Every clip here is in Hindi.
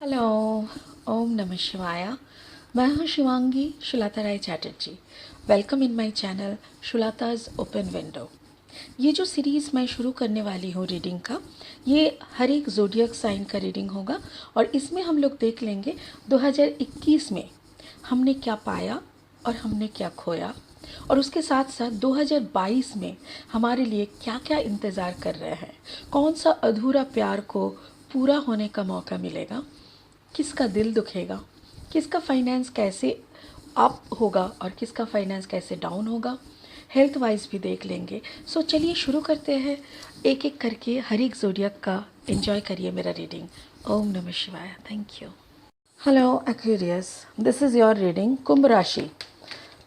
हेलो, ओम नमः शिवाय। मैं हूँ Shivangi Shulata Rai Chatterjee. Welcome in my channel Shulata's open window. ये जो सीरीज़ मैं शुरू करने वाली हूँ रीडिंग का, ये हर एक ज़ोडियक साइन का रीडिंग होगा और इसमें हम लोग देख लेंगे 2021 में हमने क्या पाया और हमने क्या खोया, और उसके साथ साथ 2022 में हमारे लिए क्या क्या इंतज़ार कर रहे हैं, कौन सा अधूरा प्यार को पूरा होने का मौका मिलेगा, किसका दिल दुखेगा, किसका फाइनेंस कैसे अप होगा और किसका फाइनेंस कैसे डाउन होगा, हेल्थ वाइज भी देख लेंगे। सो चलिए शुरू करते हैं, एक एक करके हर एक ज़ोडियक का एंजॉय करिए मेरा रीडिंग। ओम नमः शिवाय। Thank you. Hello Aquarius, this is your reading कुंभ राशि।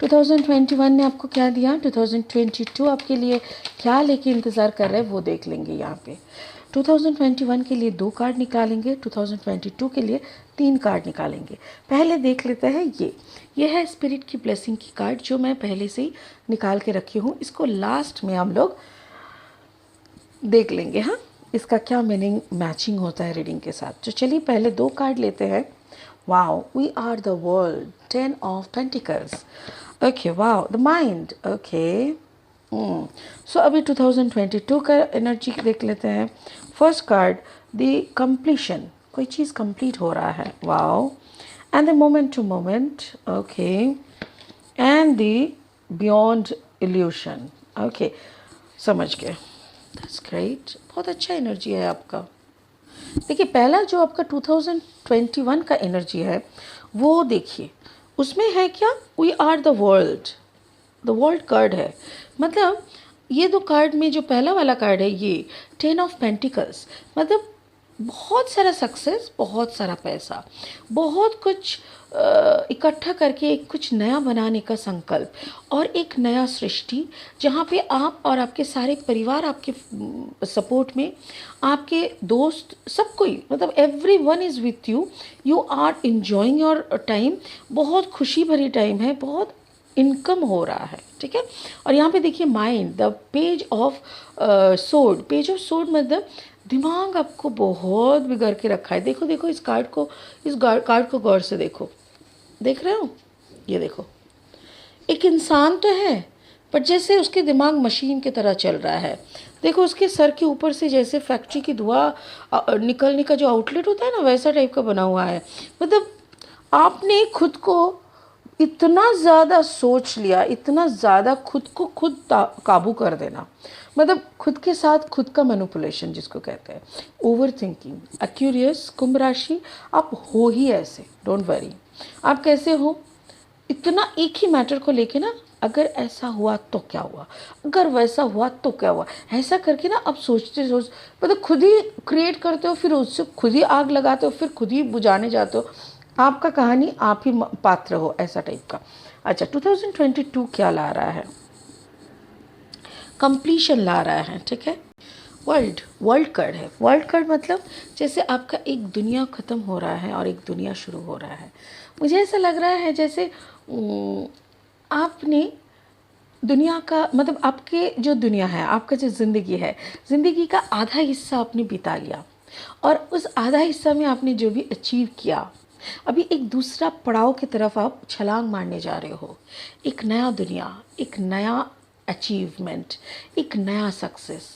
2021 ने आपको क्या दिया, 2022 आपके लिए क्या लेके इंतज़ार कर रहे हैं वो देख लेंगे यहाँ पे। 2021 के लिए 2 कार्ड निकालेंगे, 2022 के लिए 3 कार्ड निकालेंगे। पहले देख लेते हैं ये है स्पिरिट की ब्लेसिंग की कार्ड जो मैं पहले से ही निकाल के रखी हूँ। इसको लास्ट में हम लोग देख लेंगे। हाँ, इसका क्या मीनिंग मैचिंग होता है रीडिंग के साथ। तो चलिए पहले 2 कार्ड लेते हैं। Wow, we are the world, 10 of pentacles. Okay, wow, the mind. Okay, so अभी 2022 का एनर्जी देख लेते हैं। फर्स्ट कार्ड, द कंप्लीशन, कोई चीज़ कंप्लीट हो रहा है। Wow, and the moment to moment. Okay, and the beyond illusion. Okay, समझ गए। दैट्स ग्रेट, बहुत अच्छा एनर्जी है आपका। देखिए पहला जो आपका 2021 का एनर्जी है वो देखिए, उसमें है क्या, we are the world. The world card है, मतलब ये दो कार्ड में जो पहला वाला कार्ड है ये 10 ऑफ पेंटिकल्स, मतलब बहुत सारा सक्सेस, बहुत सारा पैसा, बहुत कुछ इकट्ठा करके एक कुछ नया बनाने का संकल्प और एक नया सृष्टि, जहाँ पे आप और आपके सारे परिवार आपके सपोर्ट में, आपके दोस्त, सब कोई, मतलब everyone is with you. You are enjoying your time. बहुत खुशी भरी टाइम है, बहुत इनकम हो रहा है, ठीक है। और यहाँ पे देखिए mind, the page of sword. Page of sword मतलब दिमाग आपको बहुत बिगड़ के रखा है। देखो देखो इस कार्ड को, इस कार्ड को गौर से देखो, देख रहे हो, ये देखो, एक इंसान तो है पर जैसे उसके दिमाग मशीन की तरह चल रहा है। देखो उसके सर के ऊपर से जैसे फैक्ट्री की धुआं निकलने का जो आउटलेट होता है ना, वैसा टाइप का बना हुआ है। मतलब आपने खुद को इतना ज़्यादा सोच लिया, इतना ज़्यादा खुद को खुद काबू कर देना, मतलब खुद के साथ खुद का मैनिपुलेशन जिसको कहते हैं, ओवर थिंकिंग। एक्यूरियस कुंभ राशि, आप हो ही ऐसे, डोंट वरी। आप कैसे हो, इतना एक ही मैटर को लेके ना, अगर ऐसा हुआ तो क्या हुआ, अगर वैसा हुआ तो क्या हुआ, ऐसा करके ना अब सोच मतलब खुद ही क्रिएट करते हो, फिर उससे खुद ही आग लगाते हो, फिर खुद ही बुझाने जाते हो। आपका कहानी आप ही पात्र हो, ऐसा टाइप का। अच्छा, 2022 क्या ला रहा है, कंप्लीशन ला रहा है, ठीक है। वर्ल्ड, वर्ल्ड कार्ड है। वर्ल्ड कार्ड मतलब जैसे आपका एक दुनिया ख़त्म हो रहा है और एक दुनिया शुरू हो रहा है। मुझे ऐसा लग रहा है जैसे आपने दुनिया का, मतलब आपके जो दुनिया है, आपका जो ज़िंदगी है, ज़िंदगी का आधा हिस्सा आपने बिता लिया और उस आधा हिस्सा में आपने जो भी अचीव किया, अभी एक दूसरा पड़ाव की तरफ आप छलांग मारने जा रहे हो। एक नया दुनिया, एक नया अचीवमेंट, एक नया सक्सेस।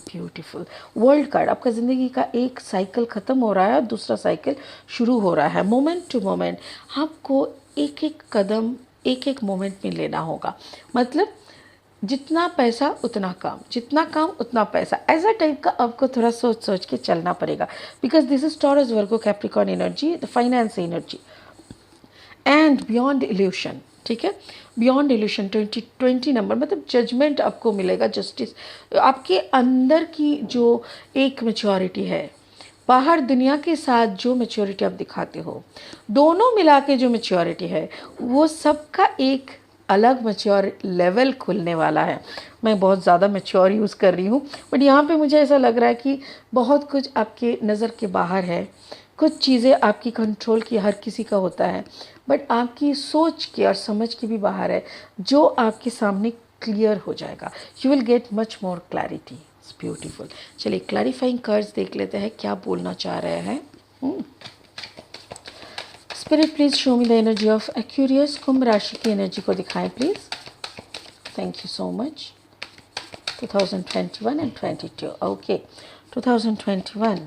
ब्यूटीफुल। वर्ल्ड कार्ड, आपका ज़िंदगी का एक साइकिल ख़त्म हो रहा है और दूसरा साइकिल शुरू हो रहा है। मोमेंट टू मोमेंट आपको एक एक कदम, एक एक मोमेंट में लेना होगा। मतलब जितना पैसा उतना काम, जितना काम उतना पैसा, ऐसा टाइप का आपको थोड़ा सोच सोच के चलना पड़ेगा। Because this is taurus Virgo Capricorn energy, the finance energy and beyond evolution, ठीक है। बियॉन्ड इल्यूशन 2020 नंबर, मतलब जजमेंट आपको मिलेगा, जस्टिस। आपके अंदर की जो एक मैच्योरिटी है, बाहर दुनिया के साथ जो मैच्योरिटी आप दिखाते हो, दोनों मिला के जो मैच्योरिटी है, वो सबका एक अलग मैच्योर लेवल खुलने वाला है। मैं बहुत ज़्यादा मैच्योर यूज़ कर रही हूँ, बट यहाँ पे मुझे ऐसा लग रहा है कि बहुत कुछ आपके नज़र के बाहर है। कुछ चीज़ें आपकी कंट्रोल की हर किसी का होता है, बट आपकी सोच की और समझ की भी बाहर है, जो आपके सामने क्लियर हो जाएगा। You will get much more clarity. Beautiful. चलिए क्लैरिफाइंग कार्ड्स देख लेते हैं क्या बोलना चाह रहे हैं। Spirit please show me the energy of Aquarius. कुंभ राशि की एनर्जी को दिखाएं please. Thank you so much. 2021 and 22, okay 2021,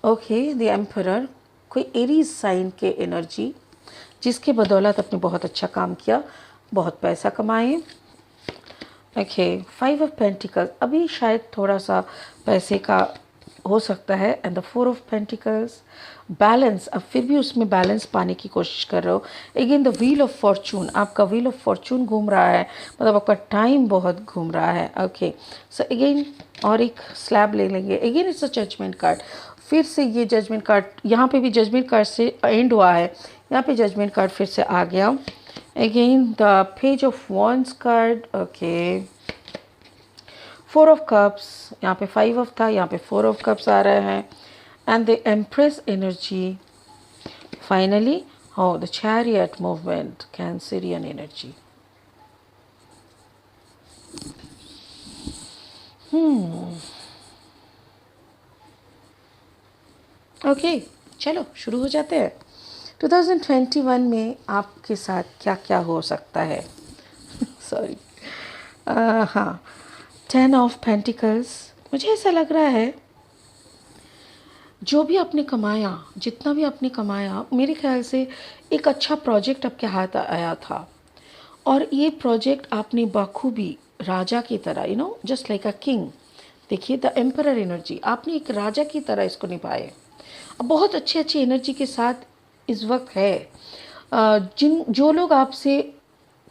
okay the emperor, कोई एरीज साइन के एनर्जी जिसके बदौलत आपने बहुत अच्छा काम किया, बहुत पैसा कमाए। ओके 5 ऑफ पेंटिकल्स, अभी शायद थोड़ा सा पैसे का हो सकता है। And the 4 of pentacles, balance, अब फिर भी उसमें बैलेंस पाने की कोशिश कर रहे हो। Again the wheel of Fortune, आपका व्हील ऑफ फॉर्चून घूम रहा है, मतलब आपका टाइम बहुत घूम रहा है। ओके सो अगेन और एक स्लैब ले लेंगे। Again it's a judgement card, फिर से ये जजमेंट कार्ड, यहाँ पे भी जजमेंट कार्ड से एंड हुआ है, यहाँ पे जजमेंट कार्ड फिर से आ गया। Again the page of wands card, okay 4 of cups, यहाँ पे 5 ऑफ था, यहाँ पे 4 ऑफ कप्स आ रहे हैं। And the empress energy, finally the chariot movement, Cancerian energy. Okay चलो शुरू हो जाते हैं। 2021 में आपके साथ क्या क्या हो सकता है। सॉरी हाँ, 10 ऑफ पेंटिकल्स, मुझे ऐसा लग रहा है जो भी आपने कमाया, जितना भी आपने कमाया, मेरे ख्याल से एक अच्छा प्रोजेक्ट आपके हाथ आया था और ये प्रोजेक्ट आपने बखूबी राजा की तरह जस्ट लाइक अ किंग, देखिए द एम्परर एनर्जी, आपने एक राजा की तरह इसको निभाए। अब बहुत अच्छी अच्छी एनर्जी के साथ इस वक्त है। जो लोग आपसे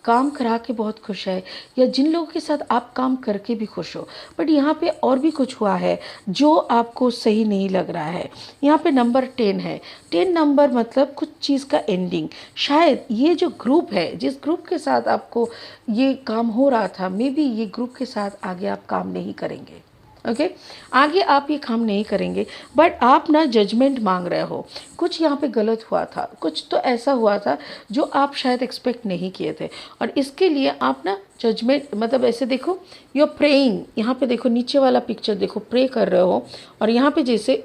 काम करा के बहुत खुश है या जिन लोगों के साथ आप काम करके भी खुश हो, बट यहाँ पे और भी कुछ हुआ है जो आपको सही नहीं लग रहा है। यहाँ पे नंबर 10 है। 10 नंबर मतलब कुछ चीज़ का एंडिंग। शायद ये जो ग्रुप है, जिस ग्रुप के साथ आपको ये काम हो रहा था, मे बी ये ग्रुप के साथ आगे आप काम नहीं करेंगे। ओके आगे आप ये काम नहीं करेंगे, बट आप ना जजमेंट मांग रहे हो। कुछ यहाँ पे गलत हुआ था, कुछ तो ऐसा हुआ था जो आप शायद एक्सपेक्ट नहीं किए थे, और इसके लिए आप ना जजमेंट, मतलब ऐसे देखो, यू आर प्रेइंग, यहाँ पे देखो नीचे वाला पिक्चर देखो, प्रे कर रहे हो, और यहाँ पे जैसे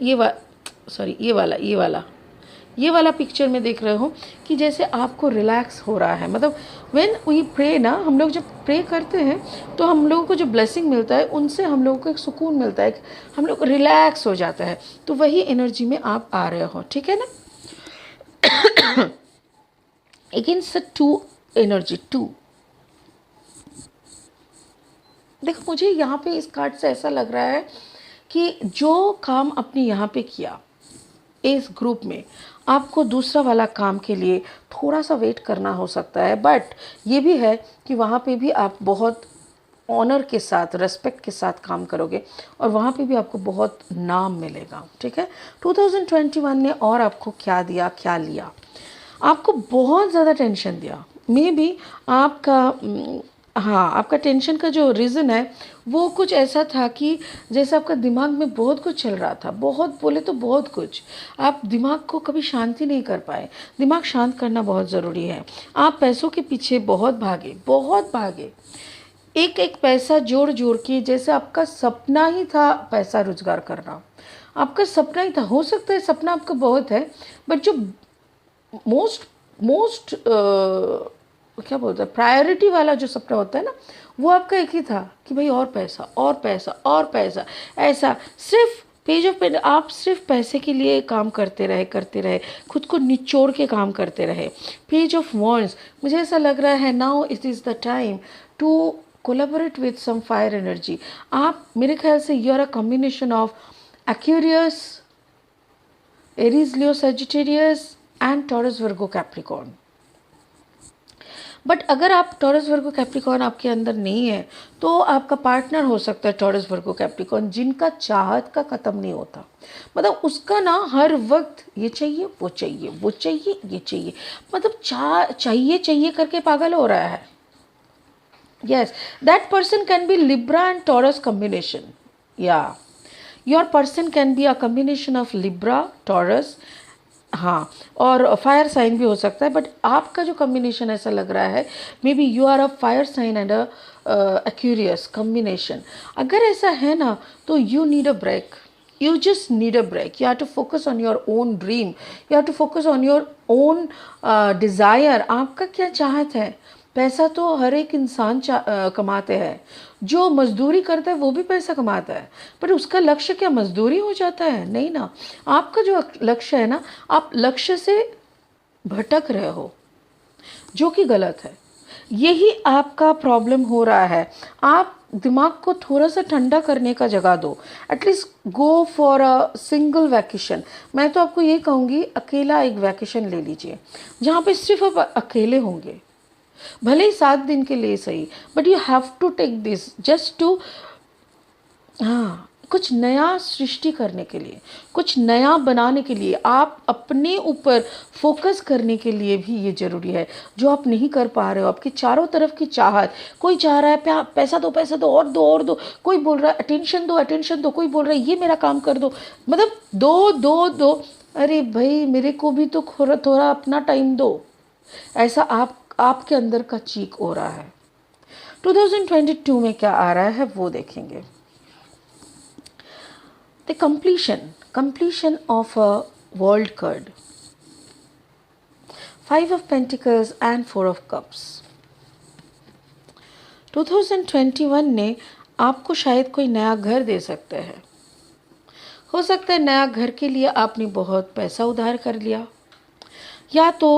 ये वाला पिक्चर में देख रहे हो कि जैसे आपको रिलैक्स हो रहा है। मतलब व्हेन वी प्रे ना, हम लोग जब प्रे करते हैं तो हम लोगों को जो ब्लेसिंग मिलता है उनसे हम लोगों को एक सुकून मिलता है, हम लोग रिलैक्स हो जाता है। तो वही एनर्जी में आप आ रहे हो, ठीक है ना। अगेंस्ट 2 एनर्जी 2, देखो मुझे यहाँ पे इस कार्ड से ऐसा लग रहा है कि जो काम आपने यहाँ पे किया इस ग्रुप में, आपको दूसरा वाला काम के लिए थोड़ा सा वेट करना हो सकता है, बट ये भी है कि वहाँ पे भी आप बहुत ऑनर के साथ, रेस्पेक्ट के साथ काम करोगे और वहाँ पे भी आपको बहुत नाम मिलेगा, ठीक है। 2021 ने और आपको क्या दिया, क्या लिया, आपको बहुत ज़्यादा टेंशन दिया। मे बी आपका हाँ, आपका टेंशन का जो रीज़न है वो कुछ ऐसा था कि जैसे आपका दिमाग में बहुत कुछ चल रहा था, बहुत बोले तो बहुत कुछ, आप दिमाग को कभी शांति नहीं कर पाए। दिमाग शांत करना बहुत ज़रूरी है। आप पैसों के पीछे बहुत भागे, एक एक पैसा जोड़ जोड़ के, जैसे आपका सपना ही था पैसा रोजगार करना, आपका सपना ही था। हो सकता है सपना आपका बहुत है, बट जो मोस्ट क्या बोलते हैं, प्रायोरिटी वाला जो सपना होता है ना, वो आपका एक ही था कि भाई और पैसा और पैसा और पैसा। ऐसा सिर्फ पेज ऑफ पेन, आप सिर्फ पैसे के लिए काम करते रहे, खुद को निचोड़ के काम करते रहे। पेज ऑफ वॉन्ड्स, मुझे ऐसा लग रहा है now it is the time to collaborate with some fire energy. आप, मेरे ख्याल से you are a combination of Aquarius, Aries, Leo, Sagittarius and Taurus, Virgo, Capricorn. But अगर आप टॉरस, वर्गो, कैप्रिकॉर्न आपके अंदर नहीं है तो आपका पार्टनर हो सकता है टॉरस, वर्गो, कैप्रिकॉर्न, जिनका चाहत का ख़त्म नहीं होता। मतलब उसका ना हर वक्त ये चाहिए, वो चाहिए, वो चाहिए, ये चाहिए, मतलब चाहिए करके पागल हो रहा है। Yes, that person can be Libra and Taurus combination. Yeah, your person can be a combination of Libra, Taurus, हाँ, और फायर साइन भी हो सकता है, बट आपका जो कॉम्बिनेशन ऐसा लग रहा है, maybe you are a fire sign and a Aquarius combination. अगर ऐसा है ना तो you need a break, you just need a break. You have to focus on your own dream. You have to focus on your own desire. आपका क्या चाहत है? पैसा तो हर एक इंसान कमाते हैं। जो मजदूरी करता है वो भी पैसा कमाता है, पर उसका लक्ष्य क्या मजदूरी हो जाता है? नहीं ना। आपका जो लक्ष्य है ना, आप लक्ष्य से भटक रहे हो, जो कि गलत है। यही आपका प्रॉब्लम हो रहा है। आप दिमाग को थोड़ा सा ठंडा करने का जगह दो। At least go for a single vacation. मैं तो आपको ये कहूँगी, अकेला एक वैकेशन ले लीजिए, जहाँ पे सिर्फ आप अकेले होंगे, भले ही 7 दिन के लिए सही, but you have to take this just to कुछ नया सृष्टि करने के लिए, कुछ नया बनाने के लिए, आप अपने ऊपर फोकस करने के लिए भी ये ज़रूरी है। जो आप नहीं कर पा रहे हो, आपके चारों तरफ की चाहत, कोई चाह रहा है पैसा दो पैसा दो और दो और दो, कोई बोल रहा है अटेंशन दो, कोई बोल रहा है ये मेरा काम कर दो, मतलब दो दो दो। अरे भाई, मेरे को भी तो थोड़ा थोड़ा अपना टाइम दो। ऐसा आपके अंदर का चीख हो रहा है। 2022 में क्या आ रहा है वो देखेंगे। The completion of a world card, 5 of Pentacles and 4 of Cups। 2021 ने आपको शायद कोई नया घर दे सकते हैं। हो सकता है नया घर के लिए आपने बहुत पैसा उधार कर लिया, या तो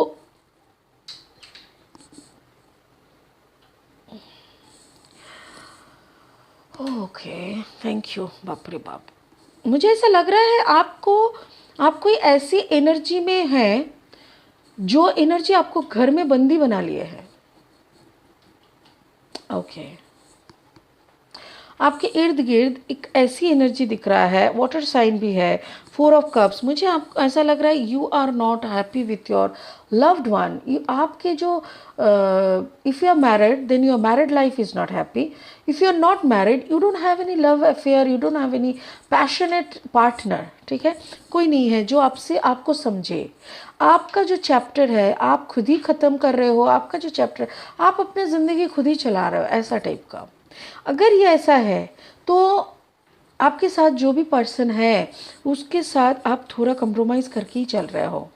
ओके थैंक यू। बाप रे बाप, मुझे ऐसा लग रहा है आप कोई ऐसी एनर्जी में है जो एनर्जी आपको घर में बंदी बना लिए है। ओके, आपके इर्द गिर्द एक ऐसी एनर्जी दिख रहा है, वाटर साइन भी है, 4 ऑफ कप्स। मुझे आप ऐसा लग रहा है you are not happy with your loved one. आपके जो if you are married then your married life is not happy. If you are not married you don't have any love affair, you don't have any passionate partner. ठीक है, कोई नहीं है जो आपको समझे। आपका जो चैप्टर है आप खुद ही ख़त्म कर रहे हो। आपका जो चैप्टर, आप अपनी ज़िंदगी खुद ही चला रहे हो, ऐसा टाइप का। अगर ये ऐसा है तो आपके साथ जो भी पर्सन है उसके साथ आप थोड़ा कंप्रोमाइज़ करके ही चल रहे हो।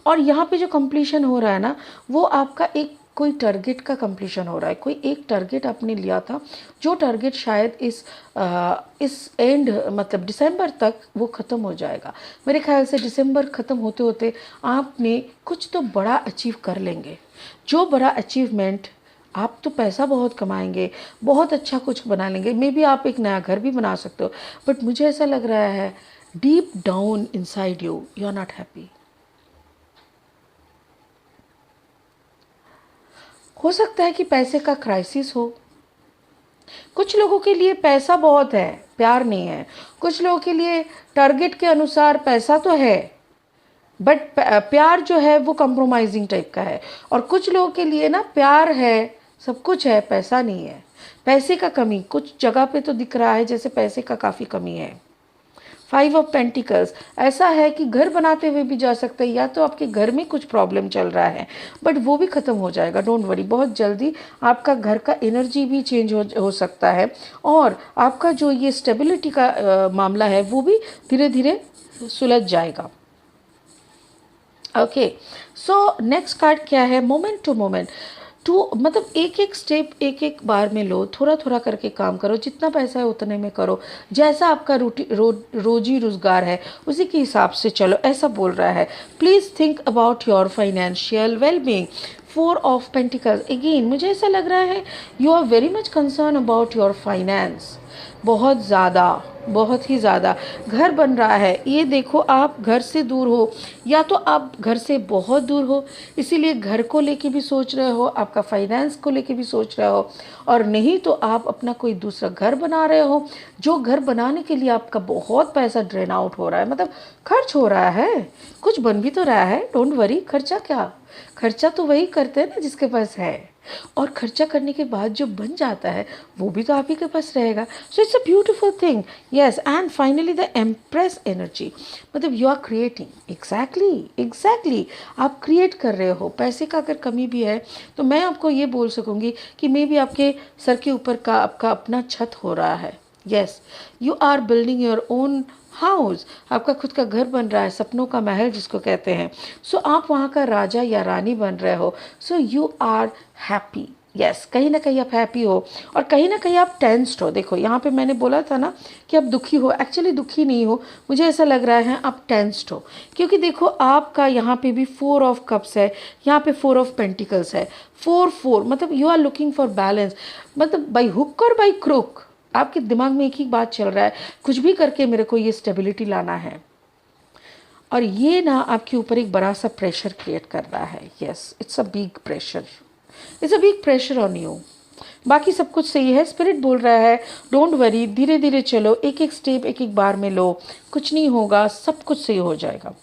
और यहाँ पे जो कंप्लीशन हो रहा है ना, वो आपका एक कोई टारगेट का कंप्लीशन हो रहा है। कोई एक टारगेट आपने लिया था, जो टारगेट शायद इस एंड मतलब दिसंबर तक वो ख़त्म हो जाएगा। मेरे ख्याल से दिसंबर ख़त्म होते होते आपने कुछ तो बड़ा अचीव कर लेंगे। जो बड़ा अचीवमेंट, आप तो पैसा बहुत कमाएंगे, बहुत अच्छा कुछ बना लेंगे, मे बी आप एक नया घर भी बना सकते हो। बट मुझे ऐसा लग रहा है deep down inside you are not happy. हो सकता है कि पैसे का क्राइसिस हो। कुछ लोगों के लिए पैसा बहुत है, प्यार नहीं है। कुछ लोगों के लिए टारगेट के अनुसार पैसा तो है बट प्यार जो है वो कंप्रोमाइजिंग टाइप का है। और कुछ लोगों के लिए ना प्यार है, सब कुछ है, पैसा नहीं है। पैसे का कमी कुछ जगह पे तो दिख रहा है, जैसे पैसे का काफ़ी कमी है। 5 ऑफ पेंटिकल्स, ऐसा है कि घर बनाते हुए भी जा सकते हैं, या तो आपके घर में कुछ प्रॉब्लम चल रहा है बट वो भी ख़त्म हो जाएगा। डोंट वरी, बहुत जल्दी आपका घर का एनर्जी भी चेंज हो सकता है। और आपका जो ये स्टेबिलिटी का मामला है वो भी धीरे धीरे सुलझ जाएगा। ओके, सो नेक्स्ट कार्ड क्या है? Moment to moment. मतलब एक एक स्टेप एक एक बार में लो, थोड़ा थोड़ा करके काम करो। जितना पैसा है उतने में करो, जैसा आपका रोजी रोजगार है उसी के हिसाब से चलो, ऐसा बोल रहा है। Please think about your financial wellbeing. 4 of pentacles, again मुझे ऐसा लग रहा है you are very much concern about your finance. बहुत ज़्यादा, बहुत ही ज़्यादा। घर बन रहा है, ये देखो आप घर से दूर हो, या तो आप घर से बहुत दूर हो, इसीलिए घर को लेके भी सोच रहे हो, आपका फाइनेंस को लेके भी सोच रहे हो। और नहीं तो आप अपना कोई दूसरा घर बना रहे हो, जो घर बनाने के लिए आपका बहुत पैसा ड्रेन आउट हो रहा है, मतलब खर्च हो रहा है। कुछ बन भी तो रहा है, डोंट वरी। खर्चा क्या, खर्चा तो वही करते हैं ना जिसके पास है। और खर्चा करने के बाद जो बन जाता है वो भी तो आप ही के पास रहेगा। So it's a beautiful thing. Yes, and finally the empress energy, मतलब यू आर क्रिएटिंग। एग्जैक्टली आप क्रिएट कर रहे हो। पैसे का अगर कमी भी है तो मैं आपको ये बोल सकूँगी कि मे बी आपके सर के ऊपर का आपका अपना छत हो रहा है, yes, you are building your own house, आपका खुद का घर बन रहा है, सपनों का महल जिसको कहते हैं। सो आप वहाँ का राजा या रानी बन रहे हो। So you are happy. Yes, कहीं ना कहीं आप हैप्पी हो और कहीं ना कहीं आप टेंस्ड हो। देखो यहाँ पे मैंने बोला था ना कि आप दुखी हो, एक्चुअली दुखी नहीं हो, मुझे ऐसा लग रहा है आप टेंस्ड हो। क्योंकि देखो आपका यहाँ पे भी 4 ऑफ कप्स है, यहाँ पे 4 ऑफ पेंटिकल्स है। 4 4 मतलब you are looking for balance, मतलब बाई हुक और बाई क्रूक आपके दिमाग में एक ही बात चल रहा है, कुछ भी करके मेरे को ये स्टेबिलिटी लाना है। और ये ना आपके ऊपर एक बड़ा सा प्रेशर क्रिएट कर रहा है। Yes, it's a big pressure, it's a big pressure on you. बाकी सब कुछ सही है, स्पिरिट बोल रहा है डोंट वरी, धीरे धीरे चलो, एक एक स्टेप एक एक बार में लो, कुछ नहीं होगा, सब कुछ सही हो जाएगा।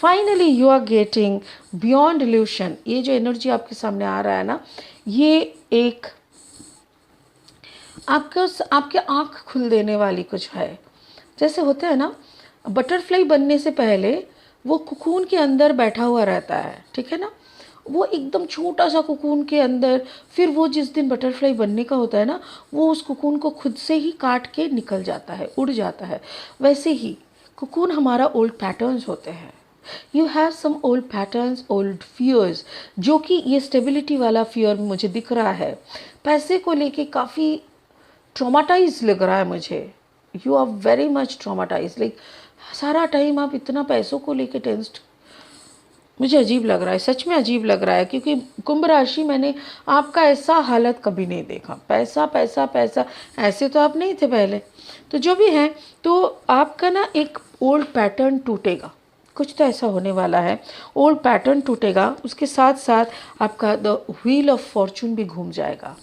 Finally you are getting beyond illusion. ये जो एनर्जी आपके सामने आ रहा है ना, ये एक आपके आँख खुल देने वाली कुछ है। जैसे होता है ना, बटरफ्लाई बनने से पहले वो कुकून के अंदर बैठा हुआ रहता है, ठीक है ना, वो एकदम छोटा सा कुकून के अंदर, फिर वो जिस दिन बटरफ्लाई बनने का होता है ना, वो उस कुकून को खुद से ही काट के निकल जाता है, उड़ जाता है। वैसे ही कुकून हमारा ओल्ड पैटर्न्स होते हैं। You have some old patterns, old fears, जो कि ये स्टेबिलिटी वाला फियर मुझे दिख रहा है। पैसे को लेके काफ़ी ट्रॉमाटाइज लग रहा है मुझे। You are very much traumatise, like सारा टाइम आप इतना पैसों को लेके टेंस्ड। मुझे अजीब लग रहा है, सच में अजीब लग रहा है, क्योंकि कुंभ राशि मैंने आपका ऐसा हालत कभी नहीं देखा। पैसा पैसा पैसा, ऐसे तो आप नहीं थे पहले। तो जो भी है, तो आपका ना एक ओल्ड पैटर्न टूटेगा, कुछ तो ऐसा होने वाला है। ओल्ड पैटर्न टूटेगा, उसके साथ साथ आपका द व्हील ऑफ फॉर्चून भी घूम जाएगा।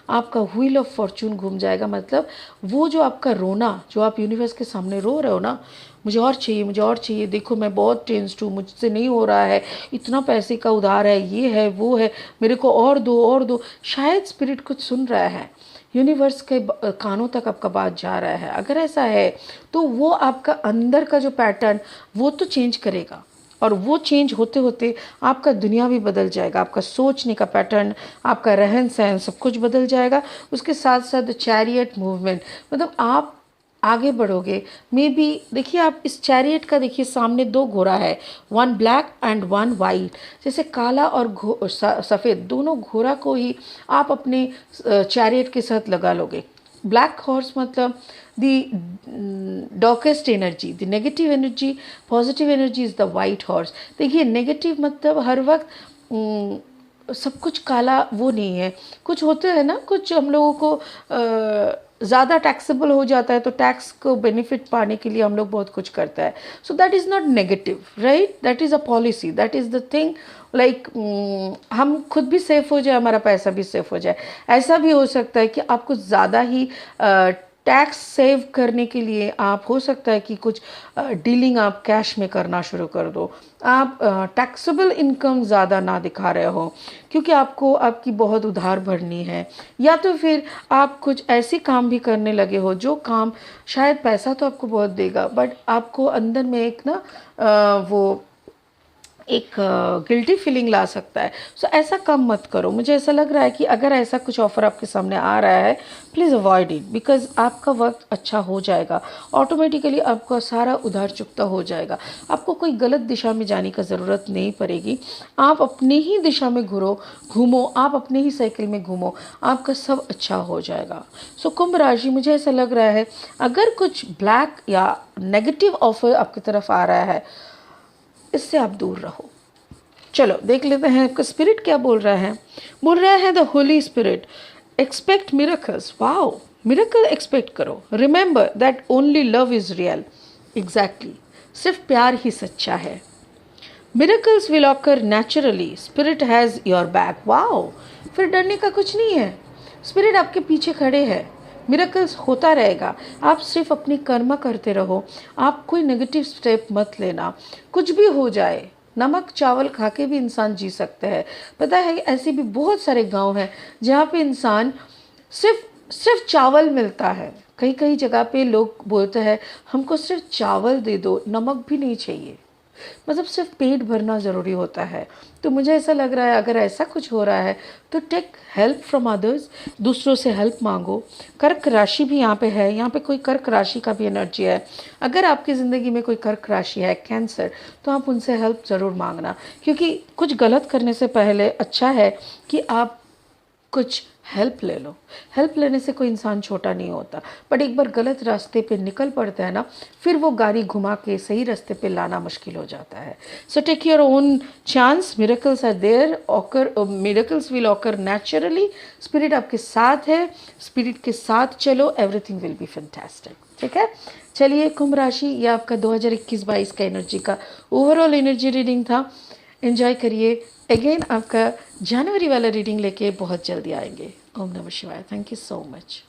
आपका व्हील ऑफ फॉर्चून घूम जाएगा, मतलब वो जो आपका रोना, जो आप यूनिवर्स के सामने रो रहे हो ना, मुझे और चाहिए, मुझे और चाहिए, देखो मैं बहुत टेंस्ड हूँ, मुझसे नहीं हो रहा है, इतना पैसे का उधार है, ये है वो है, मेरे को और दो और दो। शायद स्पिरिट कुछ सुन रहा है, यूनिवर्स के कानों तक आपका बात जा रहा है। अगर ऐसा है तो वो आपका अंदर का जो पैटर्न, वो तो चेंज करेगा, और वो चेंज होते होते आपका दुनिया भी बदल जाएगा, आपका सोचने का पैटर्न, आपका रहन सहन, सब कुछ बदल जाएगा। उसके साथ साथ चैरियट मूवमेंट, मतलब आप आगे बढ़ोगे। मे बी देखिए, आप इस चैरियट का देखिए, सामने 2 घोड़ा है, 1 ब्लैक एंड 1 वाइट। जैसे काला और सफ़ेद दोनों घोड़ा को ही आप अपने चैरियट के साथ लगा लोगे। ब्लैक हॉर्स मतलब the darkest energy, the negative energy, positive energy is the white horse. देखिए नेगेटिव मतलब हर वक्त सब कुछ काला वो नहीं है। कुछ होते हैं ना, कुछ हम लोगों को ज़्यादा टैक्सेबल हो जाता है, तो टैक्स को बेनिफिट पाने के लिए हम लोग बहुत कुछ करता है। So that is not negative, right, that is a policy, that is the thing. Like हम खुद भी सेफ हो जाए, हमारा पैसा भी सेफ हो जाए। ऐसा भी हो सकता है कि आप कुछ ज़्यादा ही टैक्स सेव करने के लिए आप, हो सकता है कि कुछ डीलिंग आप कैश में करना शुरू कर दो। आप टैक्सेबल इनकम ज़्यादा ना दिखा रहे हो, क्योंकि आपको आपकी बहुत उधार भरनी है। या तो फिर आप कुछ ऐसे काम भी करने लगे हो, जो काम शायद पैसा तो आपको बहुत देगा, बट आपको अंदर में एक ना वो एक गिल्टी फीलिंग ला सकता है। सो ऐसा काम मत करो। मुझे ऐसा लग रहा है कि अगर ऐसा कुछ ऑफ़र आपके सामने आ रहा है, प्लीज़ अवॉइड इट, बिकॉज आपका वक्त अच्छा हो जाएगा। ऑटोमेटिकली आपका सारा उधार चुकता हो जाएगा। आपको कोई गलत दिशा में जाने का ज़रूरत नहीं पड़ेगी। आप अपने ही दिशा में घूमो, आप अपने ही साइकिल में घूमो, आपका सब अच्छा हो जाएगा। सो कुंभ राशि, मुझे ऐसा लग रहा है अगर कुछ ब्लैक या नेगेटिव ऑफर आपकी तरफ आ रहा है, इससे आप दूर रहो। चलो देख लेते हैं आपका स्पिरिट क्या बोल रहा है। बोल रहा है the holy spirit, expect miracles. Wow, miracle expect करो। Remember that only love is real. Exactly, सिर्फ प्यार ही सच्चा है। Miracles will occur naturally, spirit has your back. Wow, फिर डरने का कुछ नहीं है, स्पिरिट आपके पीछे खड़े हैं। मिरेकल्स होता रहेगा, आप सिर्फ अपनी कर्म करते रहो। आप कोई नेगेटिव स्टेप मत लेना। कुछ भी हो जाए, नमक चावल खा के भी इंसान जी सकते हैं। पता है, ऐसे भी बहुत सारे गांव हैं जहाँ पे इंसान सिर्फ चावल मिलता है। कई कई जगह पे लोग बोलते हैं हमको सिर्फ चावल दे दो, नमक भी नहीं चाहिए। मतलब सिर्फ पेट भरना ज़रूरी होता है। तो मुझे ऐसा लग रहा है अगर ऐसा कुछ हो रहा है तो टेक हेल्प फ्रॉम अदर्स, दूसरों से हेल्प मांगो। कर्क राशि भी यहाँ पे है, यहाँ पे कोई कर्क राशि का भी एनर्जी है। अगर आपकी ज़िंदगी में कोई कर्क राशि है, कैंसर, तो आप उनसे हेल्प ज़रूर मांगना, क्योंकि कुछ गलत करने से पहले अच्छा है कि आप कुछ हेल्प ले लो। हेल्प लेने से कोई इंसान छोटा नहीं होता, बट एक बार गलत रास्ते पे निकल पड़ता है ना, फिर वो गाड़ी घुमा के सही रास्ते पे लाना मुश्किल हो जाता है। So take your own chance, miracles are there, occur miracles will occur naturally. Spirit आपके साथ है, स्पिरिट के साथ चलो, एवरीथिंग विल बी फैंटास्टिक। ठीक है, चलिए कुंभ राशि, ये आपका 2021-22 का एनर्जी का ओवरऑल एनर्जी रीडिंग था। एंजॉय करिए। अगेन आपका जनवरी वाला रीडिंग लेके बहुत जल्दी आएंगे। ओम नमः शिवाय। Thank you so much.